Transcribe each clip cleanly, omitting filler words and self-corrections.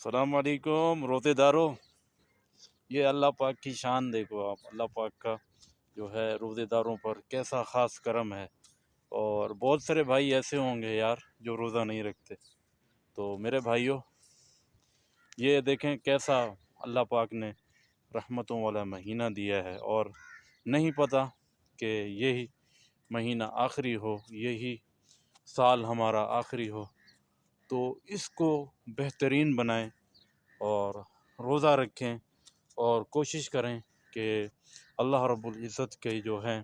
السلام علیکم روزے دارو، یہ اللہ پاک کی شان دیکھو آپ۔ اللہ پاک کا جو ہے روزے داروں پر کیسا خاص کرم ہے، اور بہت سارے بھائی ایسے ہوں گے یار جو روزہ نہیں رکھتے۔ تو میرے بھائیوں، یہ دیکھیں کیسا اللہ پاک نے رحمتوں والا مہینہ دیا ہے، اور نہیں پتہ کہ یہی مہینہ آخری ہو، یہی سال ہمارا آخری ہو، تو اس کو بہترین بنائیں اور روزہ رکھیں، اور کوشش کریں کہ اللہ رب العزت کے جو ہیں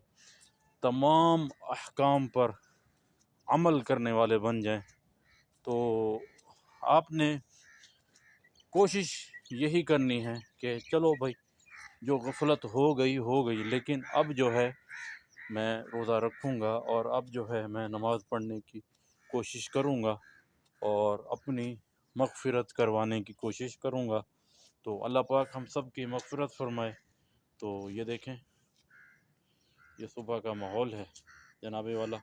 تمام احکام پر عمل کرنے والے بن جائیں۔ تو آپ نے کوشش یہی کرنی ہے کہ چلو بھائی، جو غفلت ہو گئی، لیکن اب جو ہے میں روزہ رکھوں گا، اور اب جو ہے میں نماز پڑھنے کی کوشش کروں گا، اور اپنی مغفرت کروانے کی کوشش کروں گا۔ تو اللہ پاک ہم سب کی مغفرت فرمائے۔ تو یہ دیکھیں، یہ صبح کا ماحول ہے جناب والا،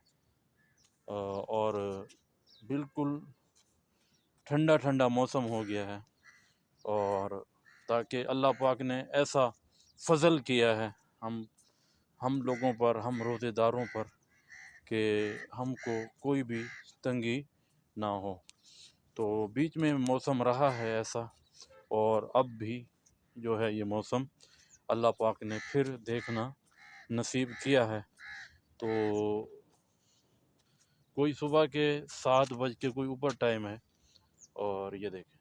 اور بالکل ٹھنڈا ٹھنڈا موسم ہو گیا ہے، اور تاکہ اللہ پاک نے ایسا فضل کیا ہے ہم لوگوں پر، ہم روزے داروں پر، کہ ہم کو کوئی بھی تنگی نہ ہو۔ تو بیچ میں موسم رہا ہے ایسا، اور اب بھی جو ہے یہ موسم اللہ پاک نے پھر دیکھنا نصیب کیا ہے۔ تو کوئی صبح کے 7 بج کے کوئی اوپر ٹائم ہے، اور یہ دیکھیں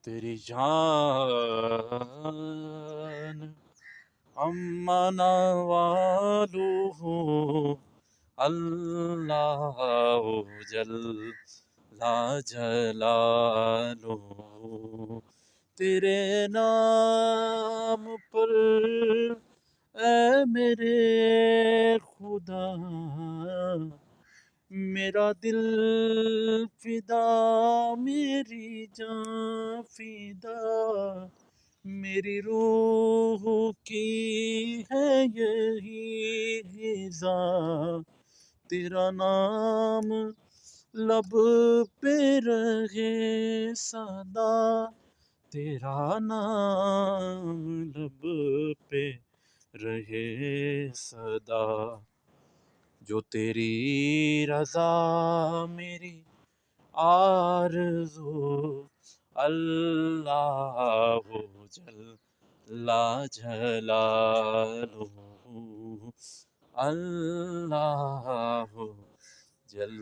تیری جان امانا والو ہو، اللہ جل لا جلالو، تیرے نام پر اے میرے خدا، میرا دل فدا، میری جان فدا، میری روح کی ہے یہی غذا، تیرا نام لب پہ رہے سدا، تیرا نام لب پہ رہے سدا، جو تیری رضا میری آرزو، اللہ جل لا جلالہ، اللہ جل